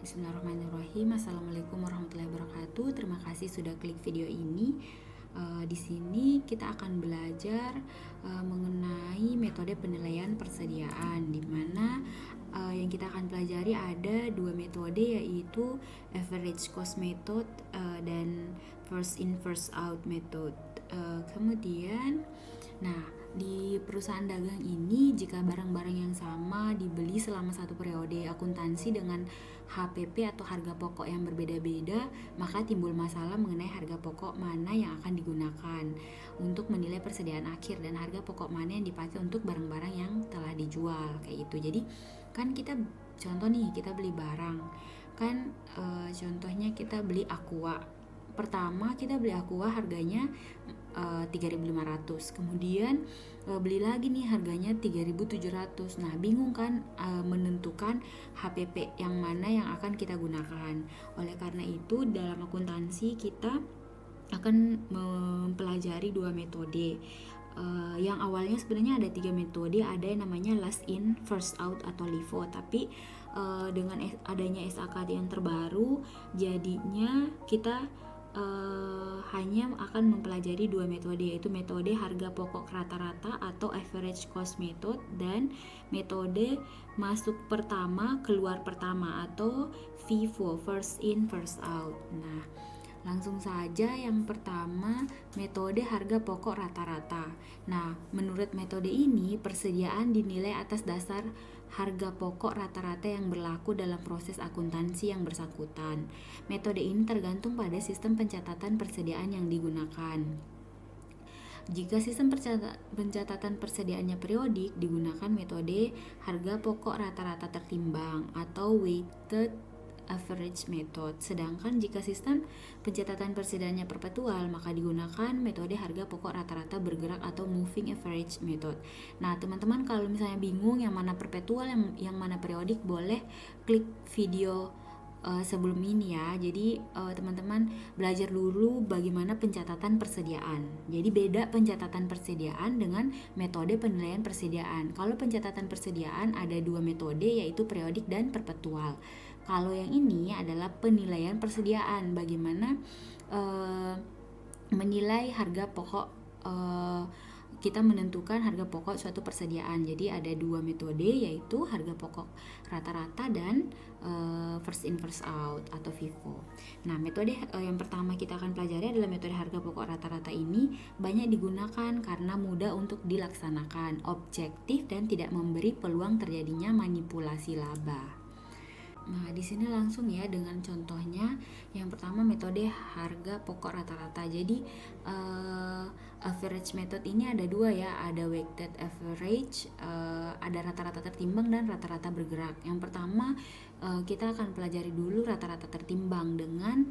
Bismillahirrahmanirrahim. Assalamualaikum warahmatullahi wabarakatuh. Terima kasih sudah klik video ini. Di sini kita akan belajar mengenai metode penilaian persediaan, di mana yang kita akan pelajari ada dua metode, yaitu average cost method dan first in first out method. Di perusahaan dagang ini, jika barang-barang yang sama dibeli selama satu periode akuntansi dengan HPP atau harga pokok yang berbeda-beda, maka timbul masalah mengenai harga pokok mana yang akan digunakan untuk menilai persediaan akhir dan harga pokok mana yang dipakai untuk barang-barang yang telah dijual, kayak gitu. Jadi kan kita beli barang kan, contohnya kita beli Aqua. Pertama kita beli Aqua harganya 3.500, kemudian beli lagi nih harganya 3.700. Nah, bingung kan menentukan HPP yang mana yang akan kita gunakan. Oleh karena itu, dalam akuntansi kita akan mempelajari dua metode. Yang awalnya sebenarnya ada 3 metode, ada yang namanya last in first out atau LIFO, tapi dengan adanya SAK yang terbaru, jadinya kita hanya akan mempelajari dua metode, yaitu metode harga pokok rata-rata atau average cost method dan metode masuk pertama keluar pertama atau FIFO, first in first out. Nah, langsung saja yang pertama, metode harga pokok rata-rata. Nah, menurut metode ini persediaan dinilai atas dasar harga pokok rata-rata yang berlaku dalam proses akuntansi yang bersangkutan. Metode ini tergantung pada sistem pencatatan persediaan yang digunakan. Jika sistem pencatatan persediaannya periodik, digunakan metode harga pokok rata-rata tertimbang atau weighted average method. Sedangkan jika sistem pencatatan persediaannya perpetual, maka digunakan metode harga pokok rata-rata bergerak atau moving average method. Nah, teman-teman kalau misalnya bingung yang mana perpetual, yang mana periodik, boleh klik video sebelum ini ya. Jadi teman-teman belajar dulu bagaimana pencatatan persediaan. Jadi beda pencatatan persediaan dengan metode penilaian persediaan. Kalau pencatatan persediaan ada dua metode, yaitu periodik dan perpetual. Kalau yang ini adalah penilaian persediaan, bagaimana menilai harga pokok, kita menentukan harga pokok suatu persediaan. Jadi ada dua metode, yaitu harga pokok rata-rata dan first in first out atau FIFO. Nah, metode yang pertama kita akan pelajari adalah metode harga pokok rata-rata. Ini banyak digunakan karena mudah untuk dilaksanakan, objektif dan tidak memberi peluang terjadinya manipulasi laba. Nah, di sini langsung ya dengan contohnya. Yang pertama, metode harga pokok rata-rata. Jadi average method ini ada dua ya, ada weighted average, ada rata-rata tertimbang dan rata-rata bergerak. Yang pertama kita akan pelajari dulu rata-rata tertimbang dengan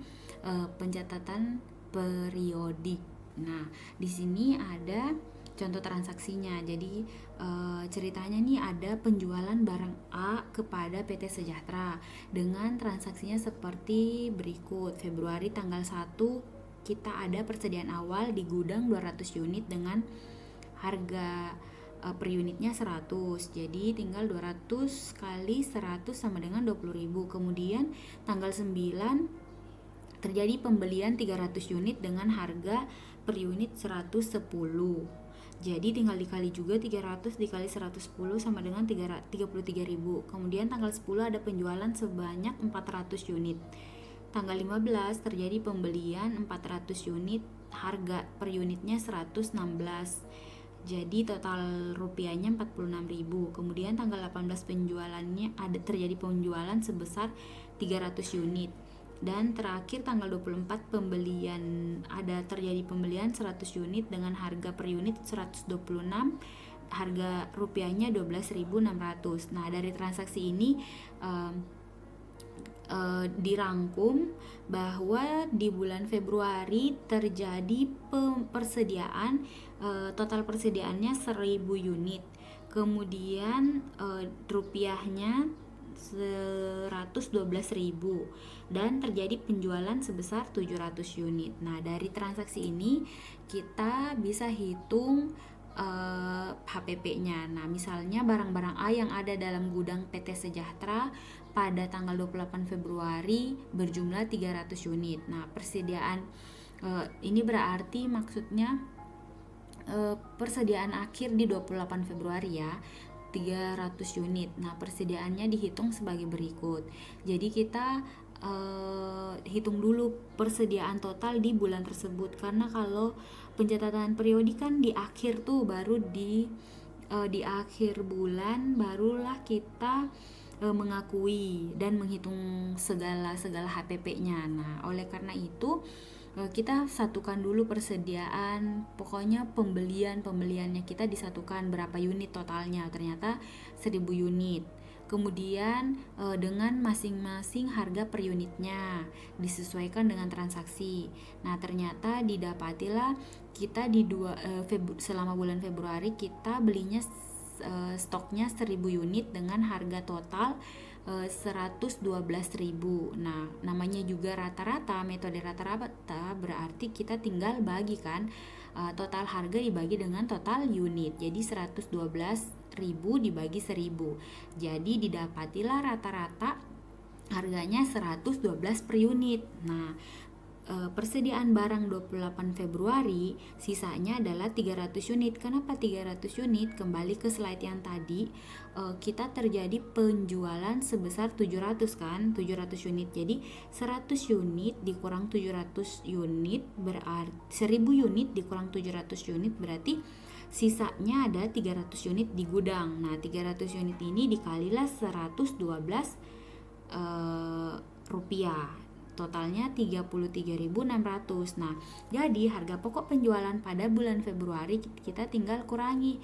pencatatan periodik. Nah, di sini ada contoh transaksinya. Jadi ceritanya nih, ada penjualan barang A kepada PT Sejahtera dengan transaksinya seperti berikut. Februari tanggal 1 kita ada persediaan awal di gudang 200 unit dengan harga per unitnya 100. Jadi tinggal 200 kali 100 sama dengan 20.000. Kemudian tanggal 9 terjadi pembelian 300 unit dengan harga per unit 110. Jadi tinggal dikali juga, 300 dikali 110 sama dengan 33.000. Kemudian tanggal 10 ada penjualan sebanyak 400 unit. Tanggal 15 terjadi pembelian 400 unit, harga per unitnya 116. Jadi total rupiahnya 46.000. Kemudian tanggal 18 penjualannya terjadi penjualan sebesar 300 unit. Dan terakhir tanggal 24 terjadi pembelian 100 unit dengan harga per unit 126, harga rupiahnya 12.600. Nah, dari transaksi ini dirangkum bahwa di bulan Februari terjadi persediaan, total persediaannya 1.000 unit. Kemudian rupiahnya 112.000 dan terjadi penjualan sebesar 700 unit. Nah, dari transaksi ini kita bisa hitung HPP-nya. Nah, misalnya barang-barang A yang ada dalam gudang PT Sejahtera pada tanggal 28 Februari berjumlah 300 unit. Nah, persediaan ini berarti maksudnya persediaan akhir di 28 Februari ya, 300 unit. Nah, persediaannya dihitung sebagai berikut. Jadi kita hitung dulu persediaan total di bulan tersebut, karena kalau pencatatan periodik kan di akhir tuh, baru di akhir bulan barulah kita mengakui dan menghitung segala HPP-nya. Nah, oleh karena itu kita satukan dulu persediaan, pokoknya pembeliannya kita disatukan berapa unit totalnya, ternyata 1000 unit. Kemudian dengan masing-masing harga per unitnya disesuaikan dengan transaksi. Nah, ternyata didapatilah kita selama bulan Februari kita belinya stoknya 1000 unit dengan harga total 112.000. Nah, namanya juga rata-rata, metode rata-rata berarti kita tinggal bagikan total harga dibagi dengan total unit. Jadi 112.000 dibagi 1000. Jadi didapatilah rata-rata harganya 112 per unit. Nah, persediaan barang 28 Februari sisanya adalah 300 unit. Kenapa 300 unit? Kembali ke slide yang tadi, kita terjadi penjualan sebesar 700 kan, 700 unit. Jadi 100 unit dikurang 700 unit berarti 1000 unit dikurang 700 unit berarti sisanya ada 300 unit di gudang. Nah, 300 unit ini dikalilah 112 rupiah. Totalnya 33.600. Nah, jadi harga pokok penjualan pada bulan Februari kita tinggal kurangi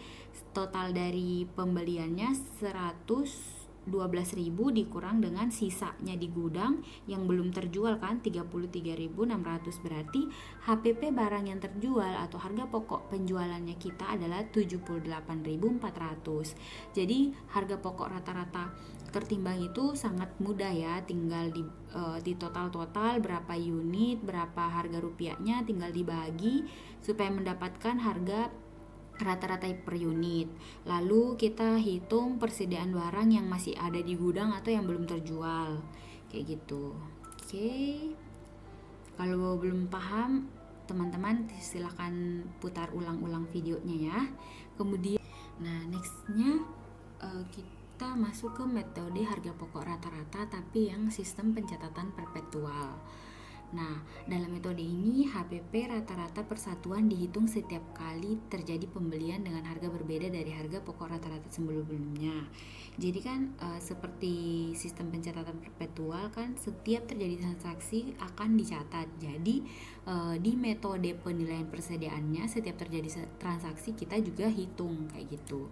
total dari pembeliannya 112.000 dikurang dengan sisanya di gudang yang belum terjual kan 33.600, berarti HPP barang yang terjual atau harga pokok penjualannya kita adalah 78.400. Jadi harga pokok rata-rata tertimbang itu sangat mudah ya, tinggal di total berapa unit, berapa harga rupiahnya, tinggal dibagi supaya mendapatkan harga rata-rata per unit. Lalu kita hitung persediaan barang yang masih ada di gudang atau yang belum terjual, kayak gitu. Oke, kalau belum paham teman-teman silahkan putar ulang-ulang videonya ya. Kemudian, nah nextnya kita masuk ke metode harga pokok rata-rata tapi yang sistem pencatatan perpetual. Nah, dalam metode ini HPP rata-rata persatuan dihitung setiap kali terjadi pembelian dengan harga berbeda dari harga pokok rata-rata sebelumnya. Jadi kan seperti sistem pencatatan perpetual kan setiap terjadi transaksi akan dicatat. Jadi di metode penilaian persediaannya setiap terjadi transaksi kita juga hitung kayak gitu.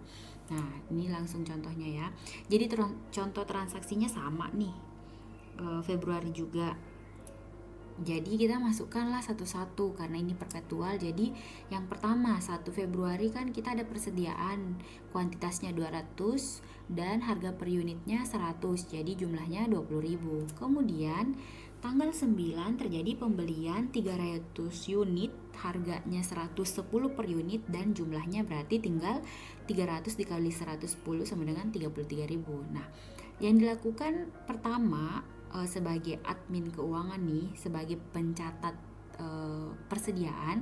Nah, ini langsung contohnya ya. Jadi contoh transaksinya sama nih, Februari juga. Jadi kita masukkanlah satu-satu karena ini perpetual. Jadi yang pertama 1 Februari kan kita ada persediaan kuantitasnya 200 dan harga per unitnya 100. Jadi jumlahnya 20.000. Kemudian tanggal 9 terjadi pembelian 300 unit, harganya 110 per unit dan jumlahnya berarti tinggal 300 dikali 110 sama dengan 33.000. Nah, yang dilakukan pertama sebagai admin keuangan nih, sebagai pencatat persediaan,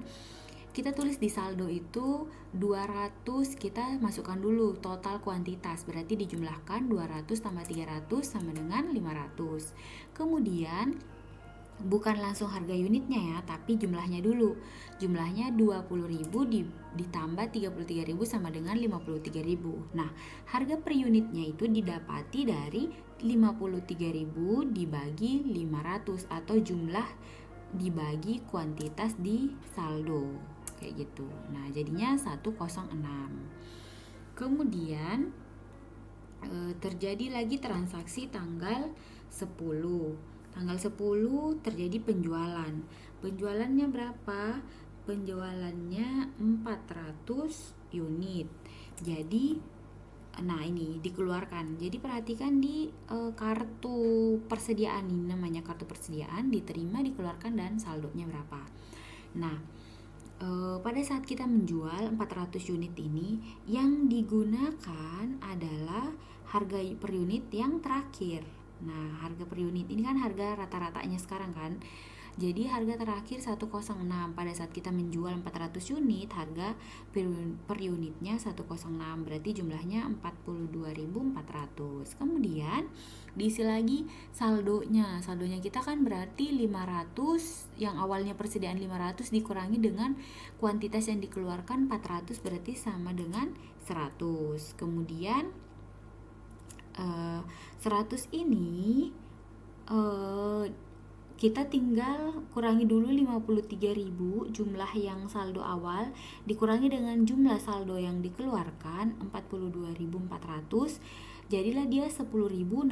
kita tulis di saldo itu 200, kita masukkan dulu total kuantitas, berarti dijumlahkan 200 tambah 300 sama dengan 500. Kemudian bukan langsung harga unitnya ya, tapi jumlahnya dulu. Jumlahnya 20.000 ditambah 33.000 sama dengan 53.000. Nah, harga per unitnya itu didapati dari 53.000 dibagi 500 atau jumlah dibagi kuantitas di saldo kayak gitu. Nah, jadinya 106. Kemudian terjadi lagi transaksi tanggal 10. Tanggal 10 terjadi penjualan. Penjualannya berapa? Penjualannya 400 unit. Jadi nah ini dikeluarkan. Jadi perhatikan di kartu persediaan, ini namanya kartu persediaan, diterima, dikeluarkan dan saldonya berapa. Nah, pada saat kita menjual 400 unit ini, yang digunakan adalah harga per unit yang terakhir. Nah, harga per unit ini kan harga rata-ratanya sekarang kan. Jadi harga terakhir 106. Pada saat kita menjual 400 unit, harga per unitnya 106. Berarti jumlahnya 42.400. Kemudian diisi lagi saldonya. Saldonya kita kan berarti 500, yang awalnya persediaan 500 dikurangi dengan kuantitas yang dikeluarkan 400, berarti sama dengan 100. Kemudian 100 ini kita tinggal kurangi dulu 53.000 jumlah yang saldo awal dikurangi dengan jumlah saldo yang dikeluarkan 42.400, jadilah dia 10.600.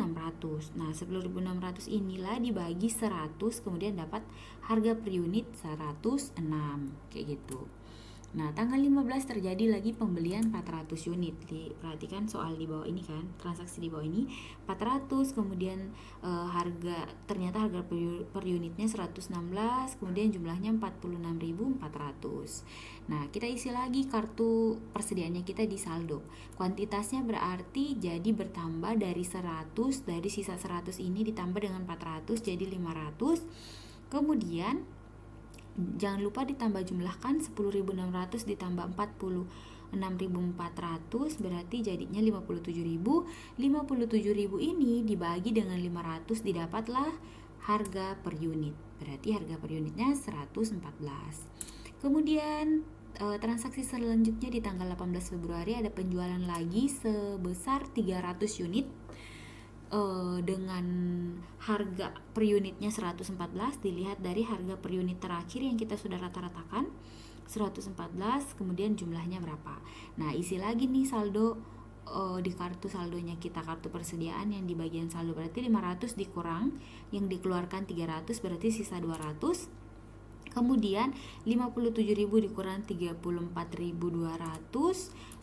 Nah, 10.600 inilah dibagi 100, kemudian dapat harga per unit 106, kayak gitu. Nah, tanggal 15 terjadi lagi pembelian 400 unit. Perhatikan soal di bawah ini kan, transaksi di bawah ini 400, kemudian ternyata harga per unitnya 116, kemudian jumlahnya 46.400. Nah, kita isi lagi kartu persediaannya kita di saldo. Kuantitasnya berarti jadi bertambah dari 100, dari sisa 100 ini ditambah dengan 400 jadi 500. Kemudian jangan lupa ditambah jumlahkan 10.600 ditambah 46.400 berarti jadinya 57.000. 57.000 ini dibagi dengan 500 didapatlah harga per unit. Berarti harga per unitnya 114. Kemudian transaksi selanjutnya di tanggal 18 Februari ada penjualan lagi sebesar 300 unit dengan harga per unitnya 114. Dilihat dari harga per unit terakhir yang kita sudah rata-ratakan 114, kemudian jumlahnya berapa. Nah, isi lagi nih saldo di kartu saldonya kita, kartu persediaan yang di bagian saldo, berarti 500 dikurang yang dikeluarkan 300 berarti sisa 200. Kemudian 57.000 dikurang 34.200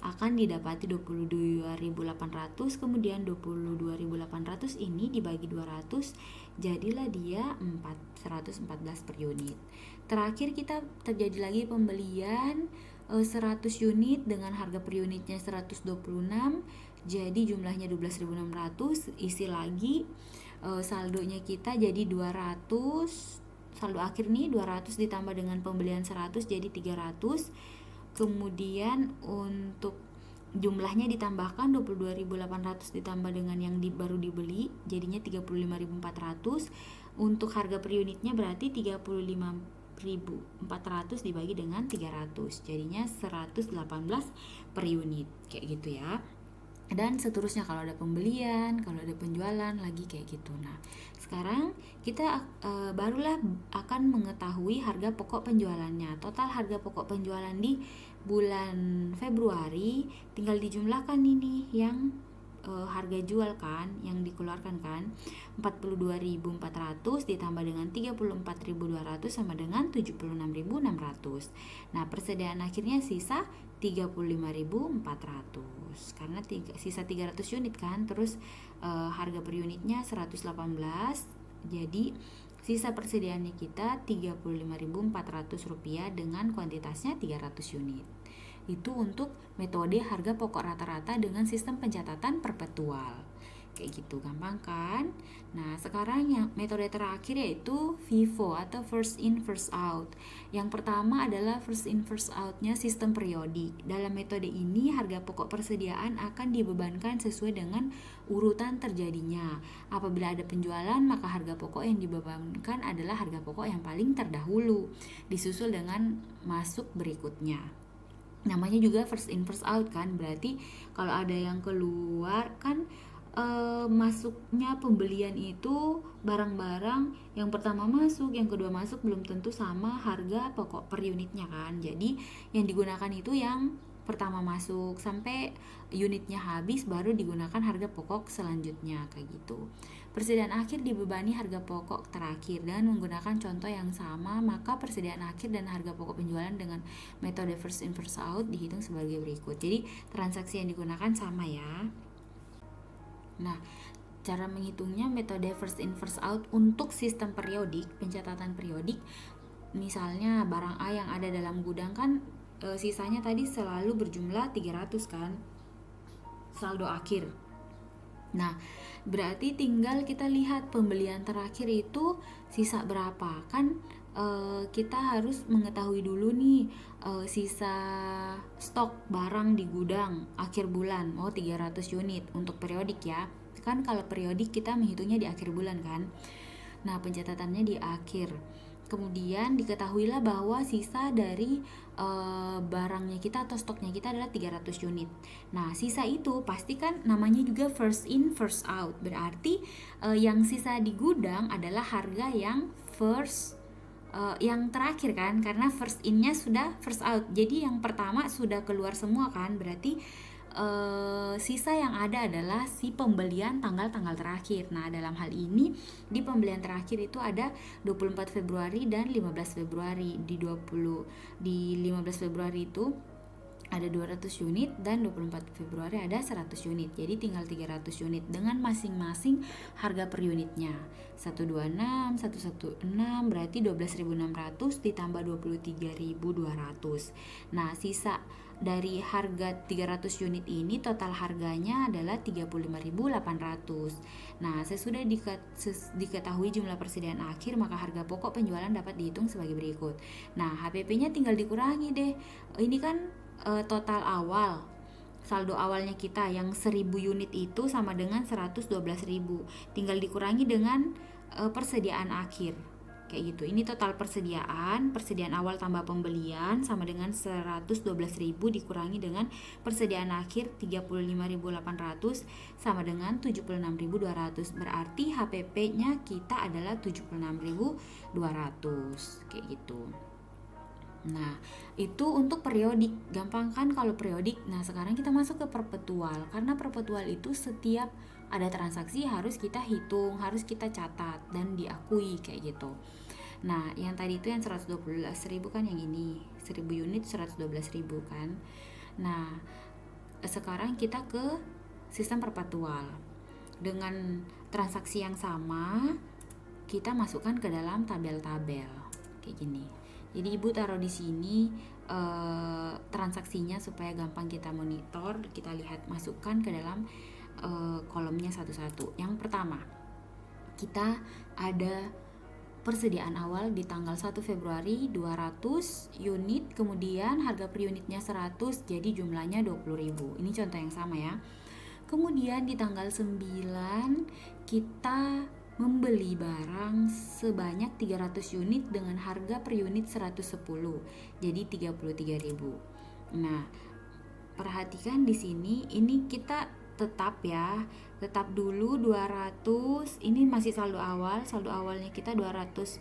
akan didapati 22.800. Kemudian 22.800 ini dibagi 200, jadilah dia 414 per unit. Terakhir kita terjadi lagi pembelian 100 unit dengan harga per unitnya 126, jadi jumlahnya 12.600. Isi lagi saldonya kita jadi 200. Saldo akhir nih 200 ditambah dengan pembelian 100 jadi 300. Kemudian untuk jumlahnya ditambahkan 22.800 ditambah dengan yang baru dibeli jadinya 35.400. Untuk harga per unitnya berarti 35.400 dibagi dengan 300 jadinya 118 per unit, kayak gitu ya. Dan seterusnya kalau ada pembelian, kalau ada penjualan lagi kayak gitu. Nah, sekarang kita barulah akan mengetahui harga pokok penjualannya. Total harga pokok penjualan di bulan Februari tinggal dijumlahkan ini yang harga jual kan yang dikeluarkan kan 42.400 ditambah dengan 34.200 sama dengan 76.600. Nah, persediaan akhirnya sisa 35.400 karena sisa 300 unit kan, terus harga per unitnya 118, jadi sisa persediaannya kita Rp35.400 dengan kuantitasnya 300 unit. Itu untuk metode harga pokok rata-rata dengan sistem pencatatan perpetual. Kayak gitu, gampang kan? Nah, sekarang yang metode terakhir yaitu FIFO atau first in first out. Yang pertama adalah first in first out-nya sistem periodik. Dalam metode ini harga pokok persediaan akan dibebankan sesuai dengan urutan terjadinya. Apabila ada penjualan, maka harga pokok yang dibebankan adalah harga pokok yang paling terdahulu, disusul dengan masuk berikutnya. Namanya juga first in first out kan, berarti kalau ada yang keluar kan masuknya pembelian itu barang-barang yang pertama masuk, yang kedua masuk belum tentu sama harga pokok per unitnya kan. Jadi yang digunakan itu yang pertama masuk sampai unitnya habis baru digunakan harga pokok selanjutnya kayak gitu. Persediaan akhir dibebani harga pokok terakhir dengan menggunakan contoh yang sama, maka persediaan akhir dan harga pokok penjualan dengan metode first in first out dihitung sebagai berikut. Jadi transaksi yang digunakan sama ya. Nah, cara menghitungnya metode first in first out untuk sistem periodik, pencatatan periodik, misalnya barang A yang ada dalam gudang kan sisanya tadi selalu berjumlah 300 kan, saldo akhir. Nah, berarti tinggal kita lihat pembelian terakhir itu sisa berapa. Kan kita harus mengetahui dulu nih sisa stok barang di gudang akhir bulan. 300 unit untuk periodik ya. Kan kalau periodik kita menghitungnya di akhir bulan kan. Nah, pencatatannya di akhir. Kemudian diketahuilah bahwa sisa dari barangnya kita atau stoknya kita adalah 300 unit. Nah, sisa itu pasti kan namanya juga first in first out. Berarti yang sisa di gudang adalah harga yang yang terakhir kan, karena first in-nya sudah first out. Jadi yang pertama sudah keluar semua kan, berarti sisa yang ada adalah si pembelian tanggal-tanggal terakhir. Nah, dalam hal ini di pembelian terakhir itu ada 24 Februari dan 15 Februari. Di 15 Februari itu ada 200 unit dan 24 Februari ada 100 unit. Jadi tinggal 300 unit dengan masing-masing harga per unitnya. 126, 116 berarti 12.600 ditambah 23.200. Nah, sisa dari harga 300 unit ini total harganya adalah 35.800. Nah, sesudah diketahui jumlah persediaan akhir, maka harga pokok penjualan dapat dihitung sebagai berikut. Nah, HPP-nya tinggal dikurangi deh. Ini kan total awal, saldo awalnya kita yang 1000 unit itu sama dengan 112.000. Tinggal dikurangi dengan persediaan akhir. Kayak gitu. Ini total persediaan awal tambah pembelian sama dengan 112.000 dikurangi dengan persediaan akhir 35.800 sama dengan 76.200. Berarti HPP-nya kita adalah 76.200. Kayak gitu. Nah, itu untuk periodik. Gampang kan kalau periodik. Nah, sekarang kita masuk ke perpetual. Karena perpetual itu setiap ada transaksi harus kita hitung, harus kita catat dan diakui kayak gitu. Nah, yang tadi itu yang 112.000 kan, yang ini 1000 unit 112.000 kan. Nah, sekarang kita ke sistem perpetual. Dengan transaksi yang sama, kita masukkan ke dalam tabel-tabel kayak gini. Jadi Ibu taruh di sini transaksinya supaya gampang kita monitor, kita lihat, masukkan ke dalam kolomnya satu-satu. Yang pertama, kita ada persediaan awal di tanggal 1 Februari 200 unit, kemudian harga per unitnya 100, jadi jumlahnya 20.000. Ini contoh yang sama ya. Kemudian di tanggal 9 kita membeli barang sebanyak 300 unit dengan harga per unit 110, jadi 33.000. Nah, perhatikan di sini, ini kita tetap dulu 200. Ini masih saldo awalnya kita 200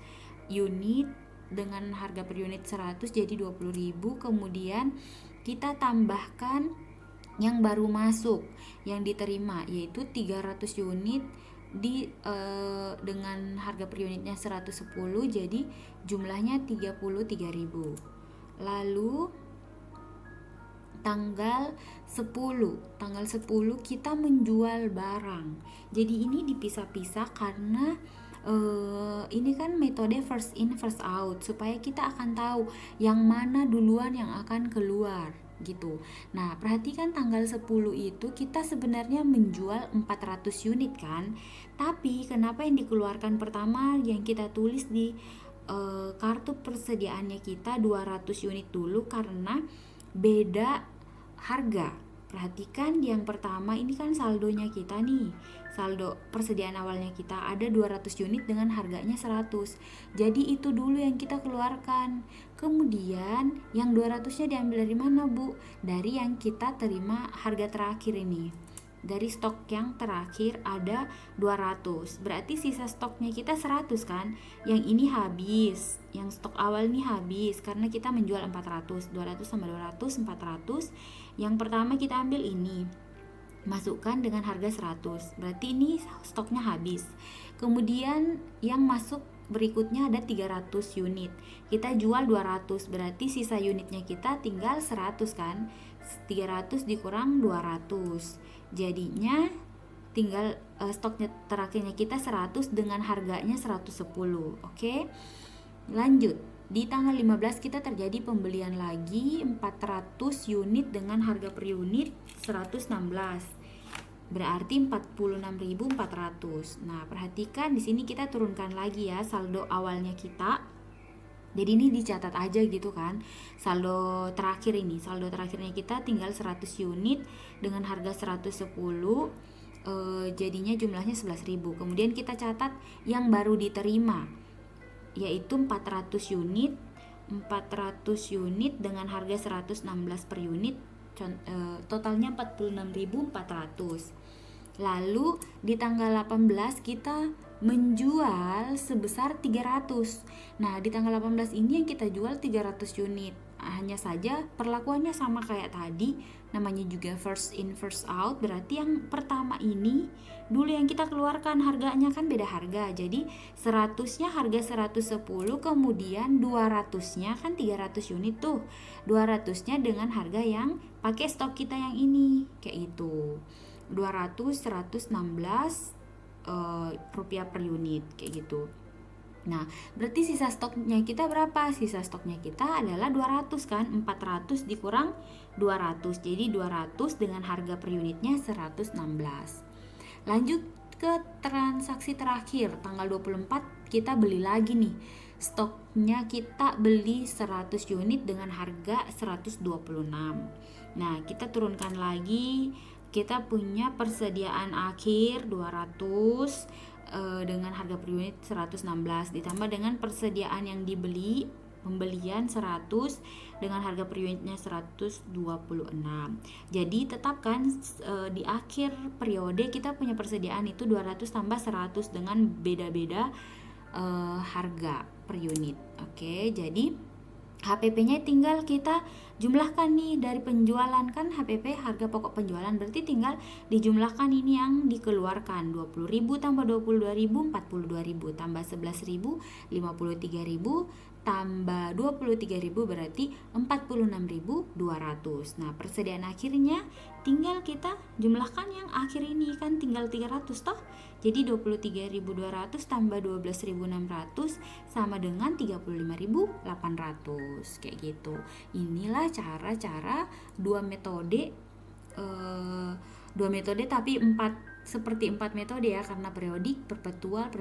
unit dengan harga per unit 100, jadi 20.000. Kemudian kita tambahkan yang baru masuk, yang diterima, yaitu 300 unit dengan harga per unitnya 110, jadi jumlahnya 33.000. Lalu tanggal 10 kita menjual barang. Jadi ini dipisah-pisah karena ini kan metode first in first out, supaya kita akan tahu yang mana duluan yang akan keluar gitu. Nah, perhatikan tanggal 10 itu kita sebenarnya menjual 400 unit kan. Tapi kenapa yang dikeluarkan pertama yang kita tulis di kartu persediaannya kita 200 unit dulu, karena beda harga. Perhatikan yang pertama ini kan saldonya kita nih. Saldo persediaan awalnya kita ada 200 unit dengan harganya 100. Jadi itu dulu yang kita keluarkan. Kemudian yang 200-nya diambil dari mana, Bu? Dari yang kita terima harga terakhir ini. Dari stok yang terakhir ada 200. Berarti sisa stoknya kita 100 kan? Yang ini habis. Yang stok awal ini habis karena kita menjual 400. 200 sama 200 400. Yang pertama kita ambil ini, masukkan dengan harga 100. Berarti ini stoknya habis. Kemudian yang masuk berikutnya ada 300 unit. Kita jual 200, berarti sisa unitnya kita tinggal 100 kan? 300 dikurang 200. Jadinya tinggal stoknya terakhirnya kita 100 dengan harganya 110. Oke. Lanjut. Di tanggal 15 kita terjadi pembelian lagi 400 unit dengan harga per unit 116. Berarti 46.400. Nah, perhatikan di sini kita turunkan lagi ya saldo awalnya kita. Jadi ini dicatat aja gitu kan. Saldo terakhirnya kita tinggal 100 unit dengan harga 110. Jadinya jumlahnya 11.000. Kemudian kita catat yang baru diterima yaitu 400 unit dengan harga 116 per unit, totalnya 46.400. Lalu di tanggal 18 kita menjual sebesar 300. Nah, di tanggal 18 ini yang kita jual 300 unit. Hanya saja perlakuannya sama kayak tadi, namanya juga first in first out, berarti yang pertama ini dulu yang kita keluarkan harganya kan beda harga. Jadi 100-nya harga 110, kemudian 200-nya kan 300 unit tuh. 200-nya dengan harga yang pakai stok kita yang ini, kayak itu. 116 rupiah per unit kayak gitu. Nah, berarti sisa stoknya kita berapa? Sisa stoknya kita adalah 200 kan? 400 dikurang 200. Jadi 200 dengan harga per unitnya 116. Lanjut ke transaksi terakhir, tanggal 24 kita beli lagi nih. Stoknya kita beli 100 unit dengan harga 126. Nah, kita turunkan lagi. Kita punya persediaan akhir 200 dengan harga per unit 116 ditambah dengan persediaan yang dibeli pembelian 100 dengan harga per unitnya 126. Jadi tetapkan di akhir periode kita punya persediaan itu 200 tambah 100 dengan beda-beda harga per unit. Oke, jadi HPP-nya tinggal kita jumlahkan nih dari penjualan kan HPP harga pokok penjualan, berarti tinggal dijumlahkan ini yang dikeluarkan 20.000 tambah 22.000 42.000 tambah 11.000 53.000 tambah 23.000 berarti 46.200. Nah, persediaan akhirnya tinggal kita jumlahkan yang akhir ini kan tinggal 300 toh. Jadi 23.200 tambah 12.600 sama dengan 35.800 kayak gitu. Inilah cara-cara dua metode tapi seperti 4 metode ya, karena periodik perpetual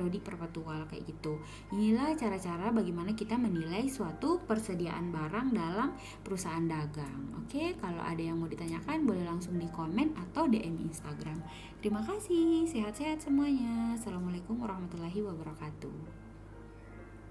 kayak gitu. Inilah cara-cara bagaimana kita menilai suatu persediaan barang dalam perusahaan dagang. Oke, kalau ada yang mau ditanyakan boleh langsung di komen atau DM Instagram. Terima kasih, sehat-sehat semuanya. Assalamualaikum warahmatullahi wabarakatuh.